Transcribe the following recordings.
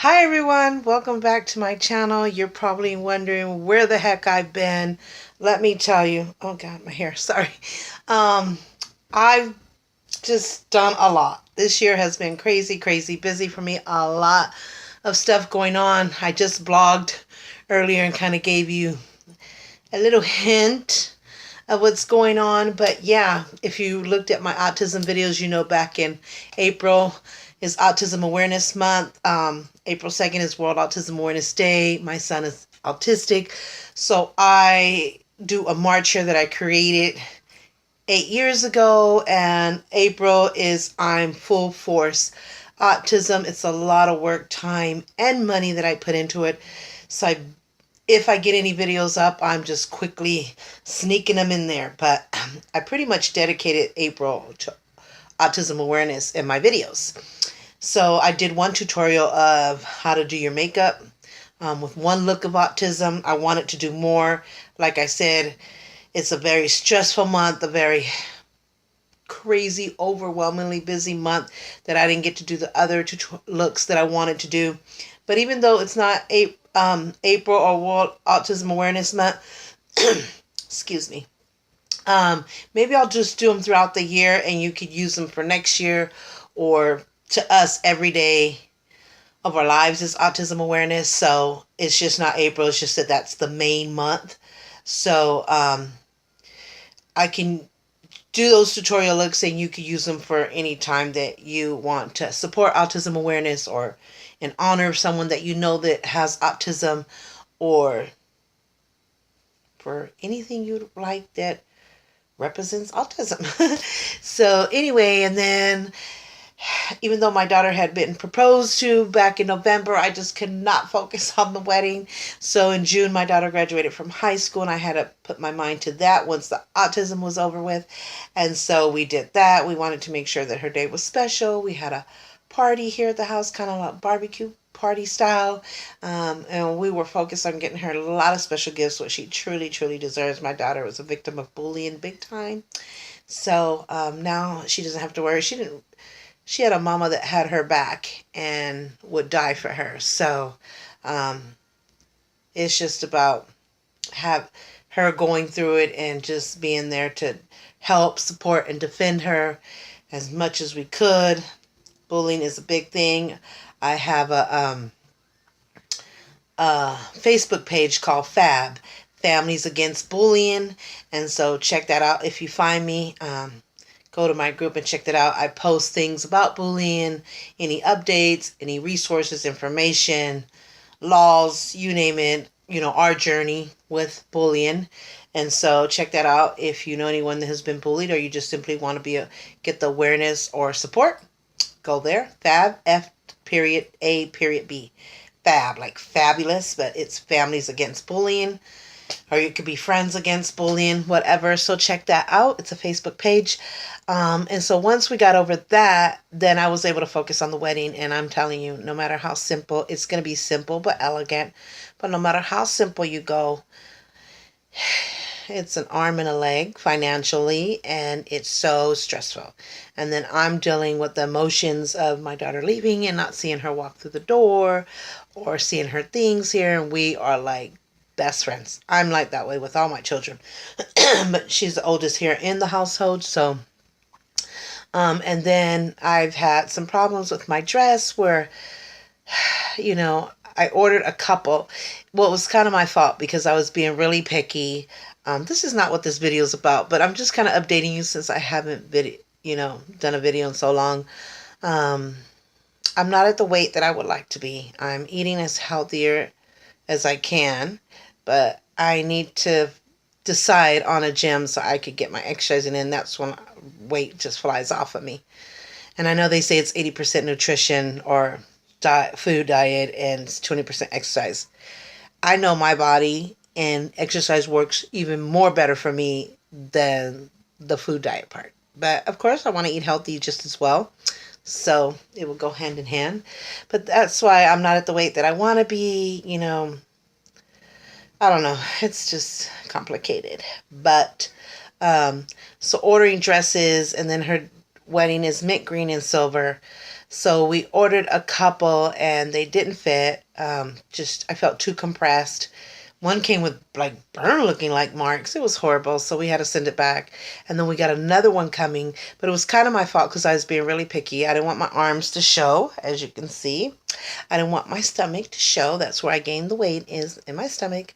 Hi everyone, welcome back to my channel. You're probably wondering where the heck I've been. Let me tell you. Oh god, my hair, sorry. Um, I've just done a lot. This year has been crazy, crazy busy for me. A lot of stuff going on. I just blogged earlier and kind of gave you a little hint of what's going on. But yeah, if you looked at my autism videos, you know back in April is Autism Awareness Month. April 2nd is World Autism Awareness Day. My son is autistic. So I do a march here that I created 8 years ago, and April is I'm full force autism. It's a lot of work, time, and money that I put into it. So if I get any videos up, I'm just quickly sneaking them in there. But I pretty much dedicated April to autism awareness in my videos. So I did one tutorial of how to do your makeup with one look of autism. I wanted to do more. Like I said, it's a very stressful month, a very crazy, overwhelmingly busy month that I didn't get to do the other looks that I wanted to do. But even though it's not April or World Autism Awareness Month, excuse me, maybe I'll just do them throughout the year and you could use them for next year, or to us, every day of our lives is autism awareness. So it's just not April. It's just that that's the main month. So I can do those tutorial looks and you can use them for any time that you want to support autism awareness, or in honor of someone that you know that has autism, or for anything you'd like that represents autism. So anyway, and then even though my daughter had been proposed to back in November, I just could not focus on the wedding. So in June, my daughter graduated from high school, and I had to put my mind to that once the autism was over with. And so we did that. We wanted to make sure that her day was special. We had a party here at the house, kind of like barbecue party style. And we were focused on getting her a lot of special gifts, what she truly, truly deserves. My daughter was a victim of bullying big time. So now she doesn't have to worry. She had a mama that had her back and would die for her. So it's just about have her going through it and just being there to help, support, and defend her as much as we could. Bullying is a big thing. I have a Facebook page called FAB, Families Against Bullying. And so check that out if you find me. Go to my group and check that out. I post things about bullying, any updates, any resources, information, laws, you name it, our journey with bullying. And so check that out if you know anyone that has been bullied, or you just simply want to get the awareness or support. Go there. Fab, F.A.B. Fab, like fabulous, but it's Families Against Bullying. Or you could be Friends Against Bullying, whatever. So check that out. It's a Facebook page. And so once we got over that, then I was able to focus on the wedding. And I'm telling you, no matter how simple, it's going to be simple but elegant. But no matter how simple you go, it's an arm and a leg financially, and it's so stressful. And then I'm dealing with the emotions of my daughter leaving and not seeing her walk through the door, or seeing her things here. And we are like best friends. I'm like that way with all my children. But she's the oldest here in the household. So and then I've had some problems with my dress where I ordered a couple. Well, it was kind of my fault because I was being really picky. This is not what this video is about, but I'm just kind of updating you since I haven't done a video in so long. I'm not at the weight that I would like to be. I'm eating as healthier as I can, but I need to decide on a gym so I could get my exercising in. That's when weight just flies off of me. And I know they say it's 80% nutrition or food diet and 20% exercise. I know my body, and exercise works even more better for me than the food diet part. But of course, I want to eat healthy just as well. So it will go hand in hand. But that's why I'm not at the weight that I want to be. I don't know. It's just complicated. But so ordering dresses, and then her wedding is mint green and silver. So we ordered a couple and they didn't fit. I felt too compressed. One came with like burn looking like marks. It was horrible. So we had to send it back. And then we got another one coming, but it was kind of my fault because I was being really picky. I didn't want my arms to show, as you can see. I didn't want my stomach to show. That's where I gained the weight, is in my stomach.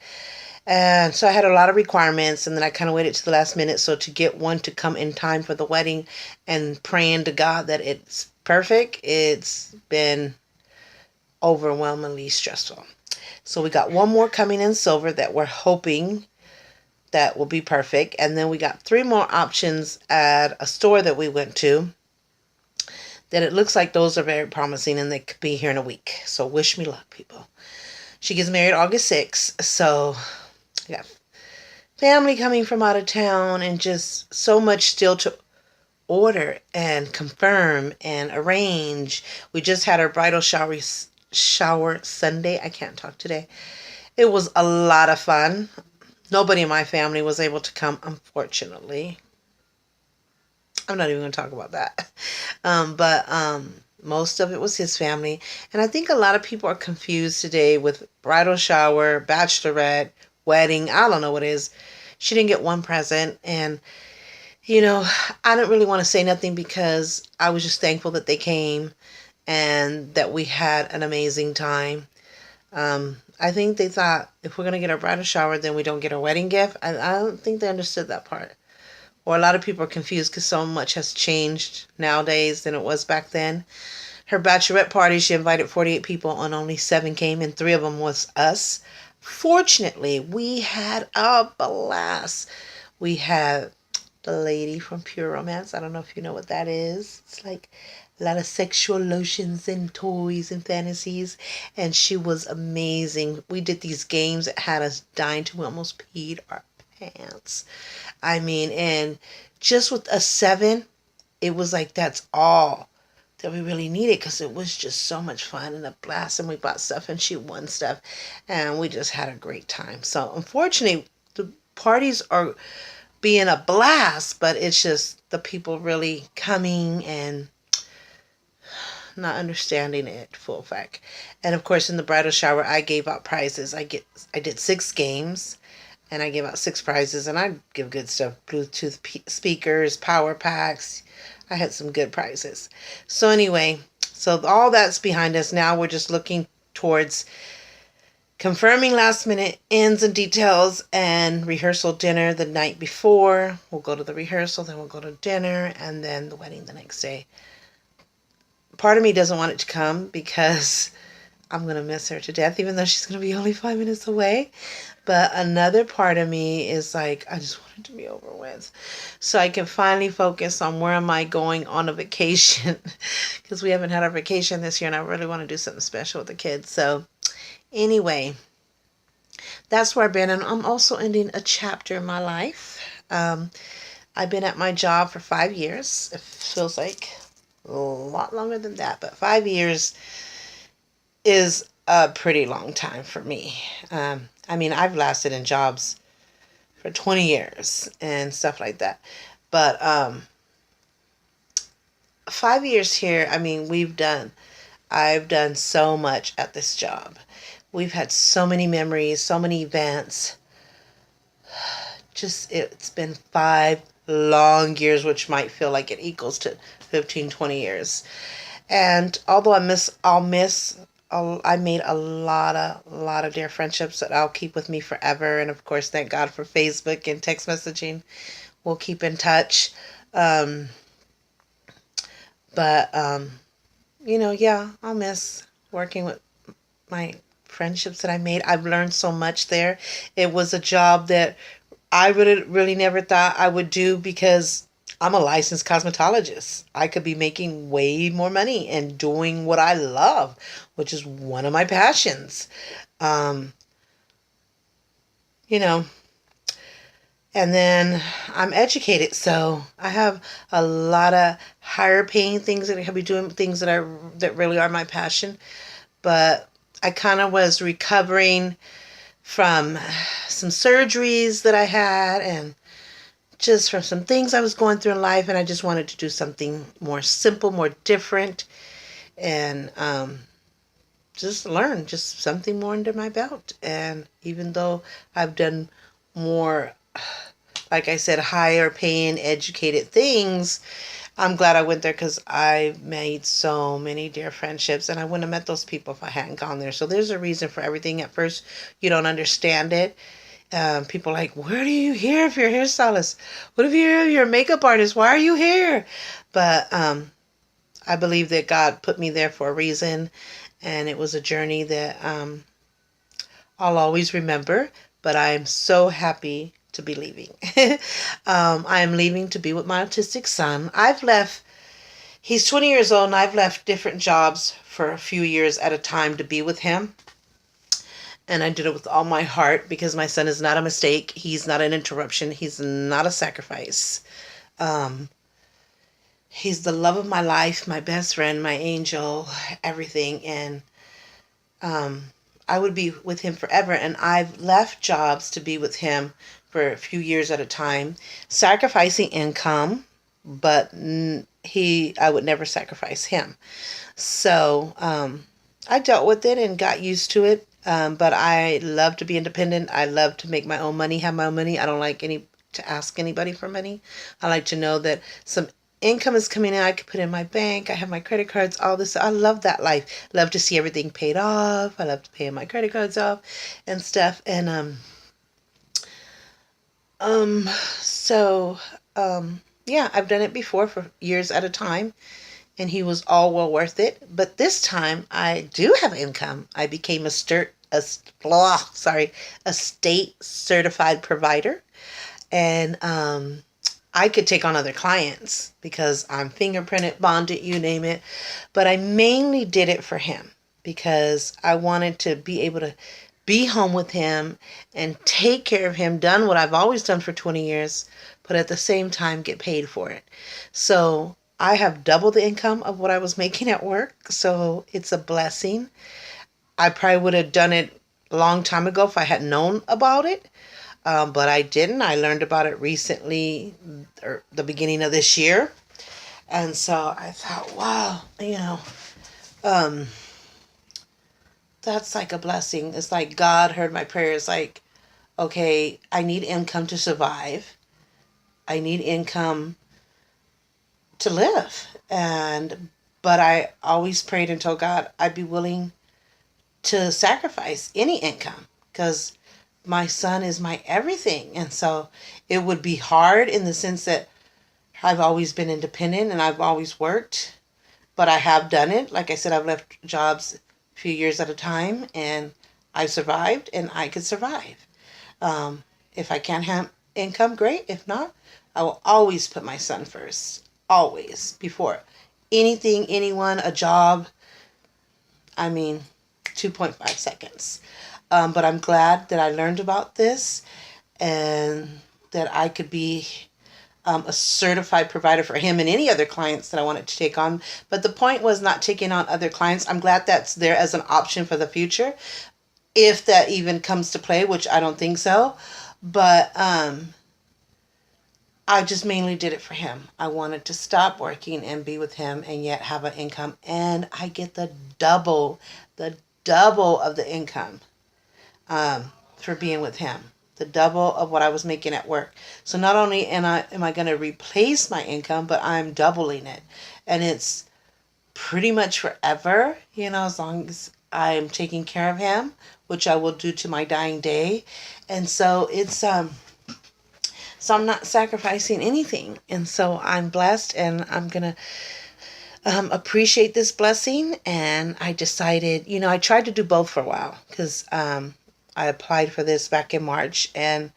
And so I had a lot of requirements, and then I kind of waited to the last minute. So to get one to come in time for the wedding and praying to God that it's perfect, it's been overwhelmingly stressful. So we got one more coming in silver that we're hoping that will be perfect. And then we got three more options at a store that we went to that it looks like those are very promising and they could be here in a week. So wish me luck, people. She gets married August 6th. So yeah, family coming from out of town and just so much still to order and confirm and arrange. We just had our bridal shower Sunday. I can't talk today. It was a lot of fun. Nobody in my family was able to come, unfortunately. I'm not even going to talk about that. But most of it was his family. And I think a lot of people are confused today with bridal shower, bachelorette, wedding. I don't know what it is. She didn't get one present. And, I didn't really want to say nothing because I was just thankful that they came and that we had an amazing time. I think they thought if we're going to get our bridal shower, then we don't get our wedding gift. I don't think they understood that part. Or a lot of people are confused because so much has changed nowadays than it was back then. Her bachelorette party, she invited 48 people and only 7 came, and 3 of them was us. Fortunately, we had a blast. We had the lady from Pure Romance. I don't know if you know what that is. It's like a lot of sexual lotions and toys and fantasies. And she was amazing. We did these games that had us dying to we almost peed our pants. I mean, and just with a 7, it was like that's all that we really needed because it was just so much fun and a blast. And we bought stuff and she won stuff and we just had a great time. So unfortunately, the parties are being a blast, but it's just the people really coming and not understanding it full effect. And of course, in the bridal shower, I gave out prizes. I did 6 games and I gave out 6 prizes, and I give good stuff: Bluetooth speakers, power packs. I had some good prizes. So anyway, so all that's behind us. Now we're just looking towards confirming last minute ends and details and rehearsal dinner the night before. We'll go to the rehearsal, then we'll go to dinner, and then the wedding the next day. Part of me doesn't want it to come because I'm going to miss her to death, even though she's going to be only 5 minutes away. But another part of me is like, I just want it to be over with so I can finally focus on where am I going on a vacation because we haven't had our vacation this year and I really want to do something special with the kids. So anyway, that's where I've been. And I'm also ending a chapter in my life. I've been at my job for 5 years. It feels like a lot longer than that, but 5 years is a pretty long time for me. I've lasted in jobs for 20 years and stuff like that. But 5 years here, I've done so much at this job. We've had so many memories, so many events. It's been 5 long years, which might feel like it equals to 15, 20 years. And although I made a lot of dear friendships that I'll keep with me forever. And of course, thank God for Facebook and text messaging. We'll keep in touch. I'll miss working with my friendships that I made. I've learned so much there. It was a job that I really never thought I would do because I'm a licensed cosmetologist. I could be making way more money and doing what I love, which is one of my passions. Um, you know, and then I'm educated, so I have a lot of higher paying things that I could be doing, things that really are my passion. But I kind of was recovering from some surgeries that I had and just from some things I was going through in life, and I just wanted to do something more simple, more different, and just learn just something more under my belt. And even though I've done more, like I said, higher paying, educated things, I'm glad I went there because I made so many dear friendships, and I wouldn't have met those people if I hadn't gone there. So there's a reason for everything. At first, you don't understand it. People are like, where do you here if you're a hairstylist? What if you're a makeup artist? Why are you here? But I believe that God put me there for a reason, and it was a journey that I'll always remember. But I am so happy to be leaving. I am leaving to be with my autistic son. I've left. He's 20 years old, and I've left different jobs for a few years at a time to be with him. And I did it with all my heart because my son is not a mistake. He's not an interruption. He's not a sacrifice. Um, he's the love of my life, my best friend, my angel, everything. And um, I would be with him forever. And I've left jobs to be with him for a few years at a time, sacrificing income, but I would never sacrifice him. So I dealt with it and got used to it. But I love to be independent. I love to make my own money, have my own money. I don't like to ask anybody for money. I like to know that some income is coming in. I can put in my bank. I have my credit cards, all this. I love that life. Love to see everything paid off. I love to pay my credit cards off and stuff. And um so yeah, I've done it before for years at a time, and he was all well worth it. But this time I do have income. I became a state certified provider, and I could take on other clients because I'm fingerprinted, bonded, you name it. But I mainly did it for him because I wanted to be able to be home with him and take care of him, done what I've always done for 20 years, but at the same time get paid for it. So I have double the income of what I was making at work. So it's a blessing. I probably would have done it a long time ago if I had known about it. But I didn't. I learned about it recently, or the beginning of this year. And so I thought, wow, um, that's like a blessing. It's like God heard my prayers. Like, okay, I need income to survive. I need income to live. But I always prayed and told God I'd be willing to sacrifice any income because my son is my everything. And so it would be hard in the sense that I've always been independent and I've always worked, but I have done it. Like I said, I've left jobs a few years at a time, and I survived, and I could survive. If I can't have income, great. If not, I will always put my son first. Always. Before anything, anyone, a job. I mean, 2.5 seconds. But I'm glad that I learned about this and that I could be a certified provider for him and any other clients that I wanted to take on. But the point was not taking on other clients. I'm glad that's there as an option for the future, if that even comes to play, which I don't think so. But I just mainly did it for him. I wanted to stop working and be with him and yet have an income. And I get the double of the income for being with him. The double of what I was making at work. So not only am I going to replace my income, but I'm doubling it. And it's pretty much forever, as long as I'm taking care of him, which I will do to my dying day. And so so I'm not sacrificing anything. And so I'm blessed, and I'm going to appreciate this blessing. And I decided, I tried to do both for a while because I applied for this back in March, and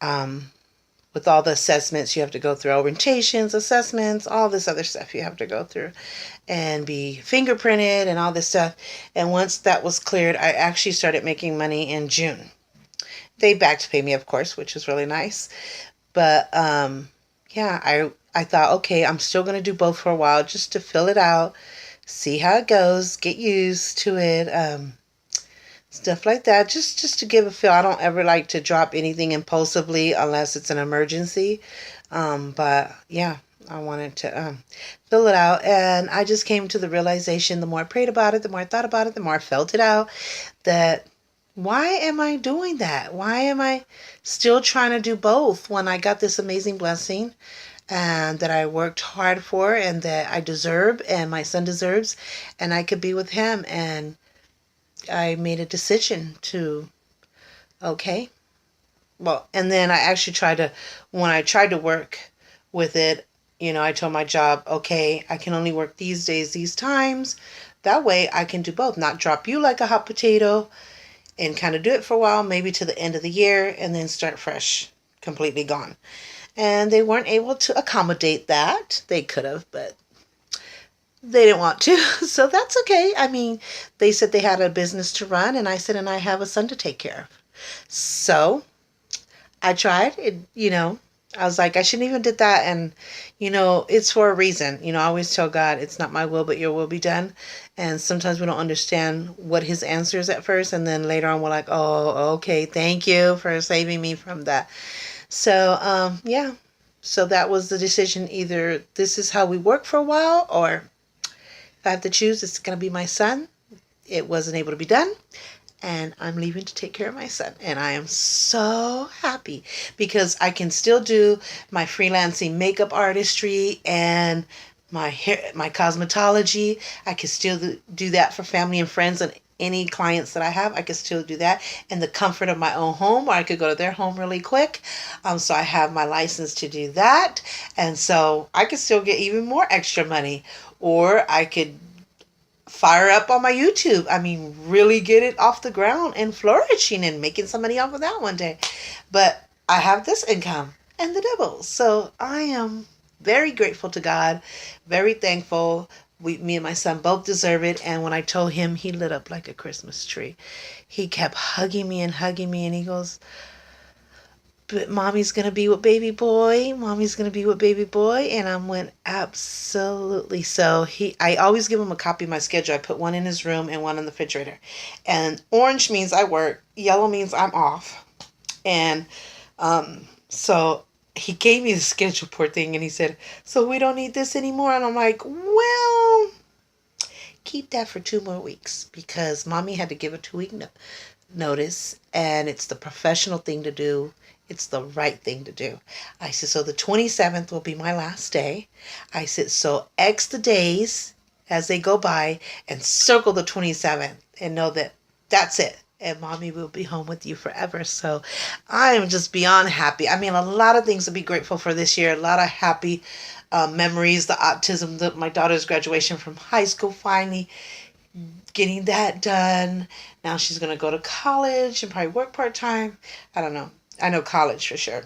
with all the assessments you have to go through, orientations, assessments, all this other stuff you have to go through and be fingerprinted and all this stuff. And once that was cleared, I actually started making money in June. They back to pay me, of course, which was really nice. But yeah, I thought, okay, I'm still going to do both for a while just to fill it out, see how it goes, get used to it. Stuff like that, just to give a feel. I don't ever like to drop anything impulsively unless it's an emergency. But yeah, I wanted to fill it out. And I just came to the realization, the more I prayed about it, the more I thought about it, the more I felt it out, that why am I doing that? Why am I still trying to do both when I got this amazing blessing and that I worked hard for and that I deserve and my son deserves, and I could be with him? And I made a decision to, okay. Well, and then I actually tried to, when I tried to work with it, I told my job, okay, I can only work these days, these times. That way I can do both, not drop you like a hot potato and kind of do it for a while, maybe to the end of the year, and then start fresh, completely gone. And they weren't able to accommodate that. They could have, but they didn't want to. So that's okay. I mean, they said they had a business to run, and I said, and I have a son to take care of. So I tried it, I was like, I shouldn't even did that. And, it's for a reason. I always tell God, it's not my will, but your will be done. And sometimes we don't understand what his answer is at first. And then later on, we're like, oh, okay, thank you for saving me from that. So, yeah. So that was the decision. Either this is how we work for a while, or if I have to choose, it's going to be my son. It wasn't able to be done, and I'm leaving to take care of my son. And I am so happy because I can still do my freelancing makeup artistry and my hair, my cosmetology. I can still do that for family and friends and any clients that I have. I can still do that in the comfort of my own home, or I could go to their home really quick. So I have my license to do that. And so I could still get even more extra money, or I could fire up on my YouTube. I mean, really get it off the ground and flourishing and making some money off of that one day. But I have this income and the devil. So I am very grateful to God, very thankful. Me and my son both deserve it. And when I told him, he lit up like a Christmas tree. He kept hugging me, and he goes, but mommy's going to be with baby boy. Mommy's going to be with baby boy. And I went, absolutely. So I always give him a copy of my schedule. I put one in his room and one in the refrigerator. And orange means I work. Yellow means I'm off. And so he gave me the schedule, poor thing. And he said, so we don't need this anymore. And I'm like, well, keep that for 2 more weeks, because mommy had to give a 2-week notice. And it's the professional thing to do. It's the right thing to do. I said, so the 27th will be my last day. I said, so X the days as they go by and circle the 27th and know that that's it. And mommy will be home with you forever. So I am just beyond happy. I mean, a lot of things to be grateful for this year. A lot of happy memories. The autism, my daughter's graduation from high school, finally getting that done. Now she's going to go to college and probably work part-time. I don't know. I know college for sure.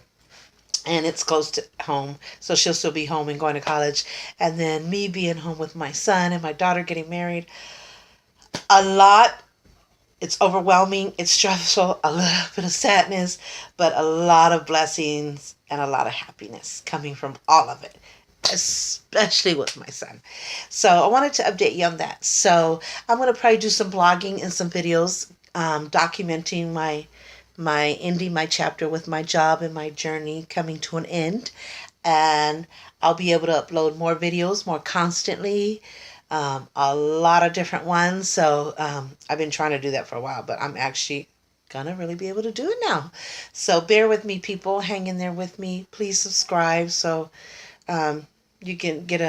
And it's close to home. So she'll still be home and going to college. And then me being home with my son and my daughter getting married. A lot. It's overwhelming. It's stressful. A little bit of sadness. But a lot of blessings and a lot of happiness coming from all of it. Especially with my son. So I wanted to update you on that. So I'm going to probably do some blogging and some videos documenting my ending my chapter with my job and my journey coming to an end. And I'll be able to upload more videos more constantly, a lot of different ones. So I've been trying to do that for a while, but I'm actually gonna really be able to do it now. So bear with me, people. Hang in there with me. Please subscribe so you can get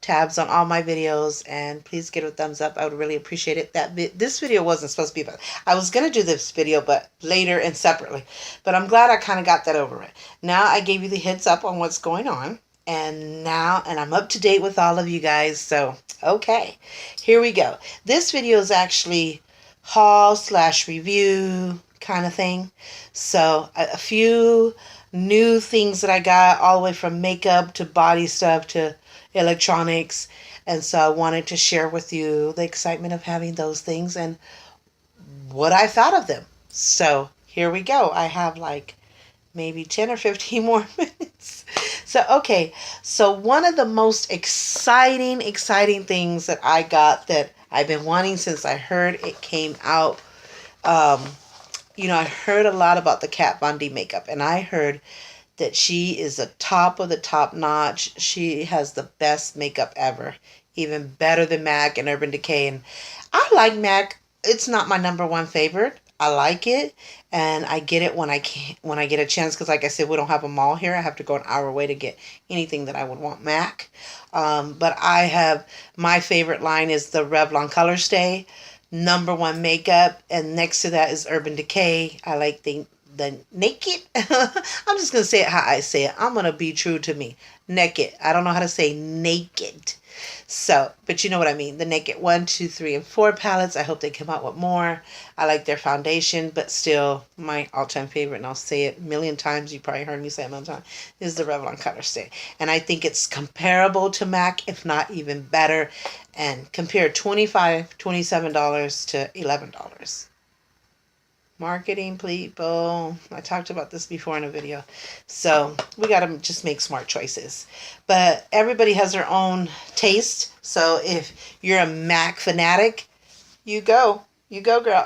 tabs on all my videos, and please give it a thumbs up. I would really appreciate it. This video wasn't supposed to be about, I was going to do this video but later and separately, but I'm glad I kind of got that over it. Now I gave you the heads up on what's going on, and I'm up to date with all of you guys. So okay, here we go. This video is actually haul / review kind of thing. So a few new things that I got, all the way from makeup to body stuff to electronics. And so I wanted to share with you the excitement of having those things and what I thought of them. So here we go. I have like maybe 10 or 15 more minutes. So, okay. So one of the most exciting things that I got, that I've been wanting since I heard it came out, I heard a lot about the Kat Von D makeup, and I heard that she is the top of the top notch. She has the best makeup ever, even better than MAC and Urban Decay. And I like MAC. It's not my number one favorite. I like it, and I get it when I can, when I get a chance. Because, like I said, we don't have a mall here. I have to go an hour away to get anything that I would want MAC. But I have, my favorite line is the Revlon Color Stay, number one makeup, and next to that is Urban Decay. I like the Naked. I'm just gonna say it how I say it. I'm gonna be true to me. Naked. I don't know how to say naked. So, but you know what I mean. The Naked 1, 2, 3, and 4 palettes. I hope they come out with more. I like their foundation, but still my all-time favorite, and I'll say it a million times. You probably heard me say it a million times, is the Revlon Color Stay. And I think it's comparable to MAC, if not even better. And compare $25, $27 to $11. Marketing people. I talked about this before in a video. So we got to just make smart choices. But everybody has their own taste. So if you're a MAC fanatic, you go. You go, girl.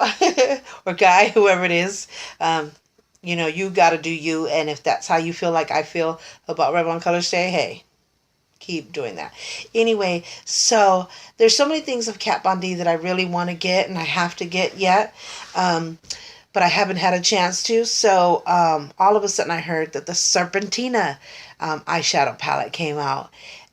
Or guy, whoever it is. You know, you got to do you. And if that's how you feel like I feel about Revlon Color Stay, hey, keep doing that. Anyway, so there's so many things of Kat Von D that I really want to get and I have to get yet. But I haven't had a chance to. So all of a sudden I heard that the Serpentina eyeshadow palette came out.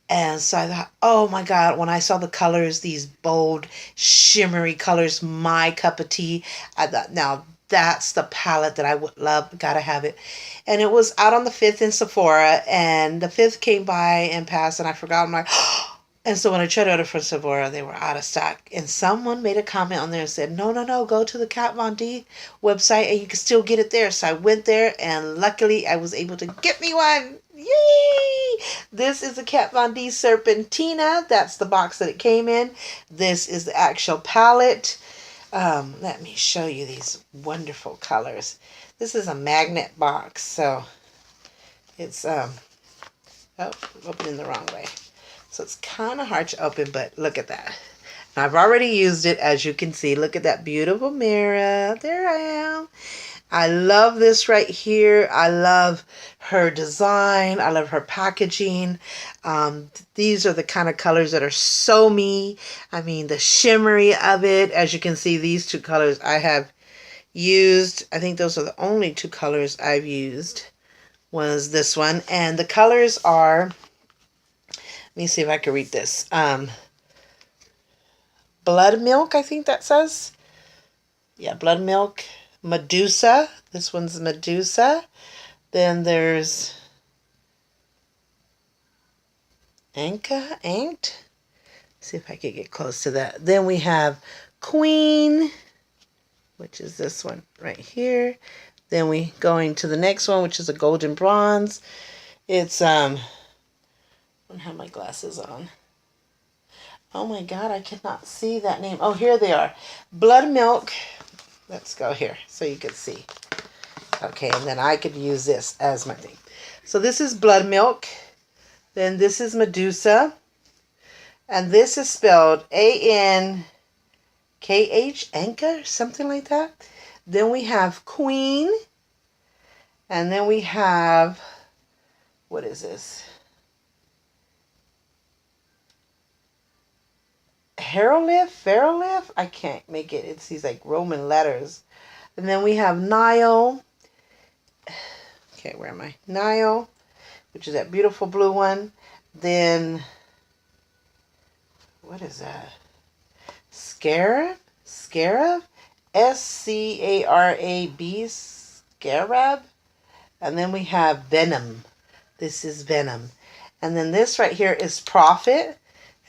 And so I thought, oh my God, when I saw the colors, these bold, shimmery colors, my cup of tea, I thought, now that's the palette that I would love. Gotta have it. And it was out on the 5th in Sephora. And the 5th came by and passed and I forgot. I'm like, and so when I tried to order from Sephora, they were out of stock. And someone made a comment on there and said, no, go to the Kat Von D website and you can still get it there. So I went there and luckily I was able to get me one. Yay! This is the Kat Von D Serpentina. That's the box that it came in. This is the actual palette. Let me show you these wonderful colors. This is a magnet box. So it's, opening the wrong way. So it's kind of hard to open, but look at that. And I've already used it, as you can see. Look at that beautiful mirror. There I am. I love this right here. I love her design. I love her packaging. These are the kind of colors that are so me. I mean, the shimmery of it. As you can see, these two colors I have used. I think those are the only two colors I've used. Was this one. And the colors are... Let me see if I can read this. Blood Milk, I think that says. Yeah, Blood Milk. Medusa. This one's Medusa. Then there's Anked. See if I can get close to that. Then we have Queen, which is this one right here. Then we going to the next one, which is a Golden Bronze. It's I don't have my glasses on. Oh my God, I cannot see that name. Oh, here they are. Blood Milk. Let's go here so you can see. Okay, and then I could use this as my thing. So this is Blood Milk. Then this is Medusa. And this is spelled A-N-K-H, Anka, something like that. Then we have Queen. And then we have, what is this? Feralif? I can't make it. It's these like Roman letters. And then we have Nile. Okay, where am I? Nile, which is that beautiful blue one. Then, what is that? Scarab? S-C-A-R-A-B. Scarab. And then we have Venom. This is Venom. And then this right here is Prophet.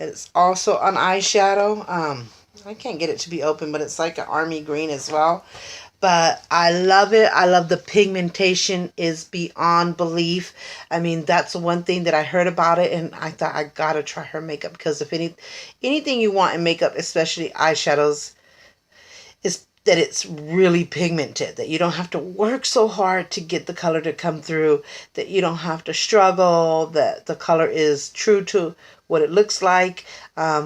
It's also an eyeshadow. I can't get it to be open, but it's like an army green as well. But I love it. I love the pigmentation is beyond belief. I mean, that's one thing that I heard about it, and I thought I gotta try her makeup because if anything you want in makeup, especially eyeshadows, is that it's really pigmented, that you don't have to work so hard to get the color to come through, that you don't have to struggle, that the color is true to what it looks like.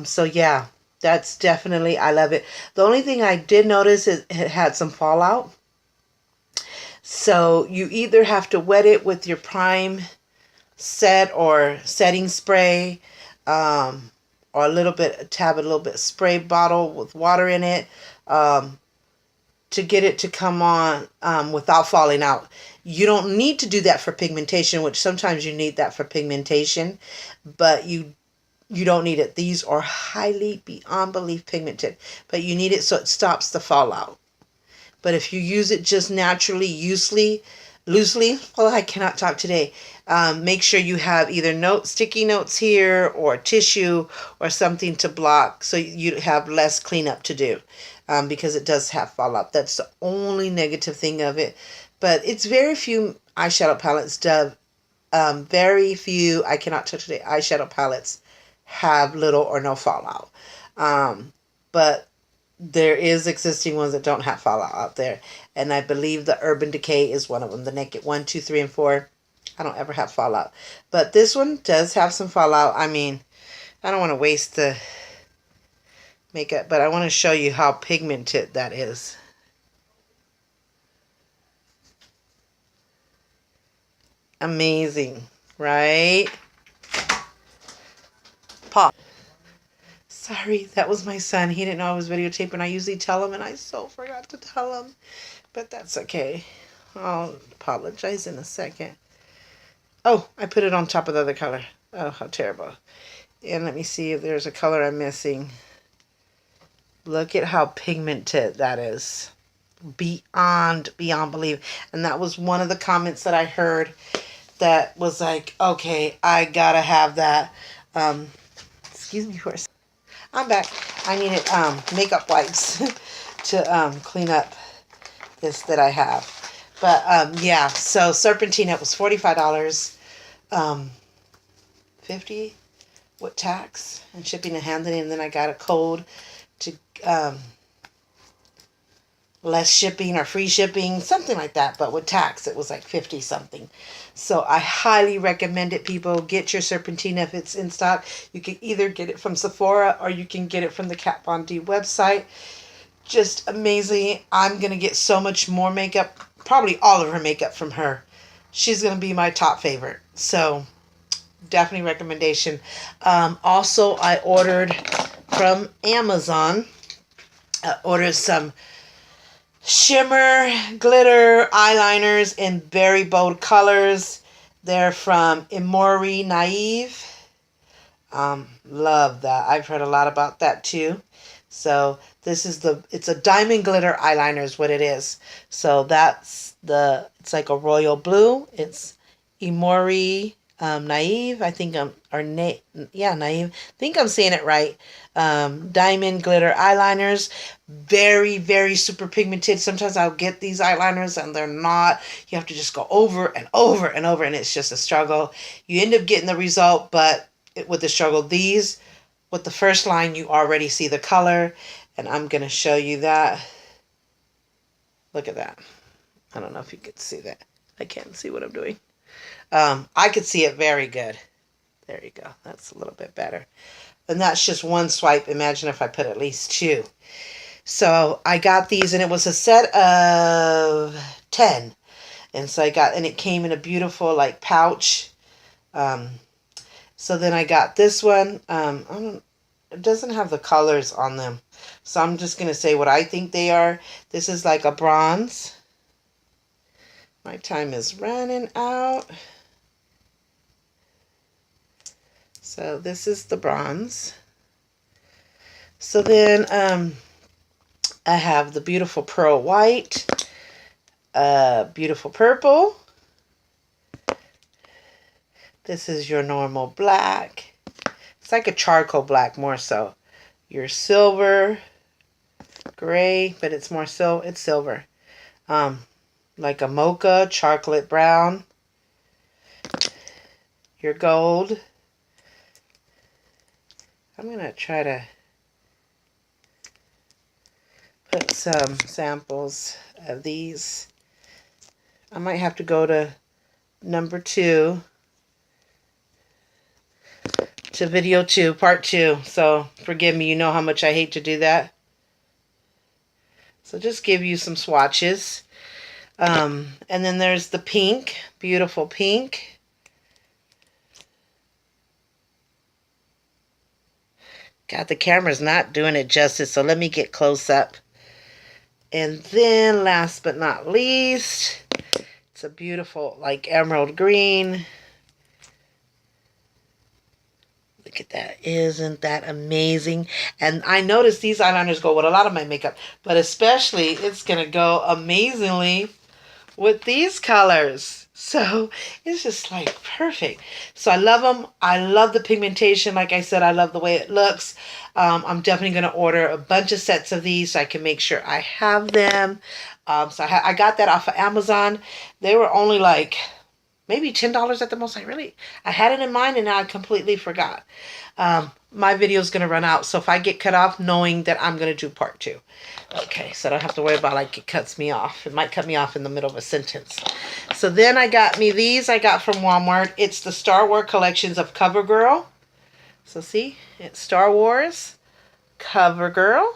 So yeah, that's definitely, I love it. The only thing I did notice is it had some fallout. So you either have to wet it with your prime set or setting spray, or a little bit, tab a little bit spray bottle with water in it, to get it to come on without falling out. You don't need to do that for pigmentation, which sometimes you need that for pigmentation, but you don't need it. These are highly beyond belief pigmented, but you need it so it stops the fallout. But if you use it just naturally, loosely, well, I cannot talk today. Make sure you have either sticky notes here or tissue or something to block so you have less cleanup to do, because it does have fallout. That's the only negative thing of it. But it's very few eyeshadow palettes, very few, I cannot touch today, eyeshadow palettes have little or no fallout. But there is existing ones that don't have fallout out there. And I believe the Urban Decay is one of them. The Naked 1, 2, 3, and 4. I don't ever have fallout. But this one does have some fallout. I mean, I don't want to waste the makeup, but I want to show you how pigmented that is. Amazing, right? Pop. Sorry, that was my son. He didn't know I was videotaping. I usually tell him, and I so forgot to tell him. But that's okay. I'll apologize in a second. Oh, I put it on top of the other color. Oh, how terrible. And let me see if there's a color I'm missing. Look at how pigmented that is. Beyond belief. And that was one of the comments that I heard that was like, okay, I gotta have that. Excuse me for a second. I'm back. I needed makeup wipes to clean up this that I have. But yeah, so Serpentine, it was $45. $50 with tax and shipping and handling, and then I got a code to less shipping or free shipping, something like that, but with tax it was like 50 something. So I highly recommend it, people. Get your Serpentine if it's in stock. You can either get it from Sephora or you can get it from the Kat Von D website. Just amazing. I'm gonna get so much more makeup, probably all of her makeup from her. She's gonna be my top favorite, so definitely recommendation. Also, I ordered from Amazon. I ordered some shimmer glitter eyeliners in very bold colors. They're from Imori Naive. Love that. I've heard a lot about that too. So this is it's a diamond glitter eyeliner is what it is. So it's like a royal blue. It's Imori Naive, I think Naive. I think I'm saying it right. Diamond glitter eyeliners, very, very super pigmented. Sometimes I'll get these eyeliners and they're not. You have to just go over and over and over, and it's just a struggle. You end up getting the result, but with the struggle, these, with the first line, you already see the color, and I'm going to show you that. Look at that. I don't know if you can see that. I can't see what I'm doing. I could see it very good. There you go. That's a little bit better. And that's just one swipe. Imagine if I put at least two. So I got these, and it was a set of 10. And so and it came in a beautiful like pouch. So then I got this one. It doesn't have the colors on them. So I'm just going to say what I think they are. This is like a bronze. My time is running out. So this is the bronze. So then I have the beautiful pearl white, beautiful purple. This is your normal black. It's like a charcoal black more so. Your silver, gray, but it's more it's silver. Like a mocha, chocolate brown. Your gold. I'm going to try to put some samples of these. I might have to go to number 2, to video 2, part 2. So forgive me, you know how much I hate to do that. So just give you some swatches. And then there's the pink, beautiful pink. God, the camera's not doing it justice, so let me get close up. And then last but not least, it's a beautiful like emerald green. Look at that. Isn't that amazing? And I noticed these eyeliners go with a lot of my makeup, but especially it's going to go amazingly with these colors. So it's just like perfect. So I love them. I love the pigmentation. Like I said, I love the way it looks. I'm definitely going to order a bunch of sets of these so I can make sure I have them. So I got that off of Amazon. They were only like maybe $10 at the most. I had it in mind and now I completely forgot. My video is going to run out. So if I get cut off, knowing that I'm going to do part 2. Okay, so I don't have to worry about like it cuts me off. It might cut me off in the middle of a sentence. So then I got me these I got from Walmart. It's the Star Wars collections of CoverGirl. So see, it's Star Wars CoverGirl.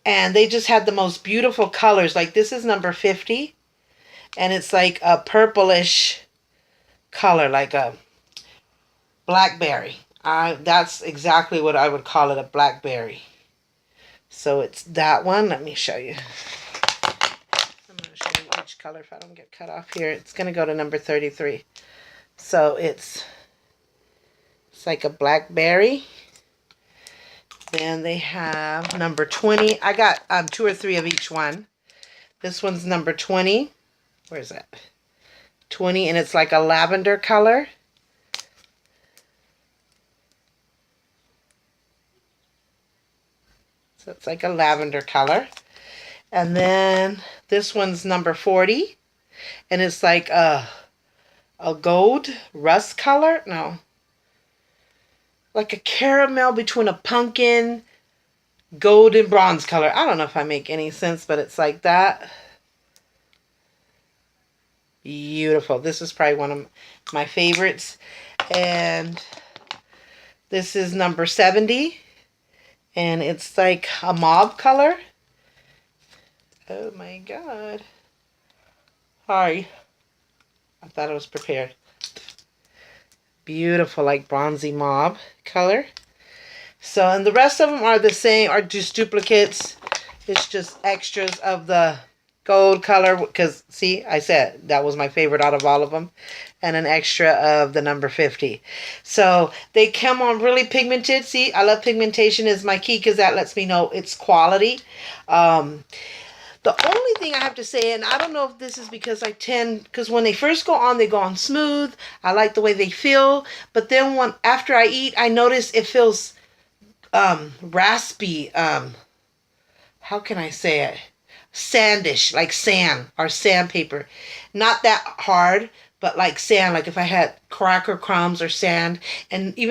And they just had the most beautiful colors. Like this is number 50. And it's like a purplish color, like a blackberry. That's exactly what I would call it, a blackberry. So it's that one. Let me show you. I'm going to show you each color if I don't get cut off here. It's going to go to number 33. So it's like a blackberry. Then they have number 20. I got 2 or 3 of each one. This one's number 20. Where's that? 20, and it's like a lavender color. So it's like a lavender color. And then this one's number 40. And it's like a gold rust color. No. Like a caramel between a pumpkin, gold, and bronze color. I don't know if I make any sense, but it's like that. Beautiful. This is probably one of my favorites. And this is number 70. And it's like a mauve color. Oh my God. Sorry. I thought I was prepared. Beautiful, like bronzy mauve color. So, and the rest of them are the same, are just duplicates. It's just extras of the gold color, because see, I said that was my favorite out of all of them, and an extra of the number 50. So they come on really pigmented. See, I love pigmentation is my key because that lets me know it's quality. The only thing I have to say, and I don't know if this is because because when they first go on smooth. I like the way they feel, but then after I eat, I notice it feels raspy. How can I say it? Sandish, like sand or sandpaper. Not that hard, but like sand, like if I had cracker crumbs or sand. And even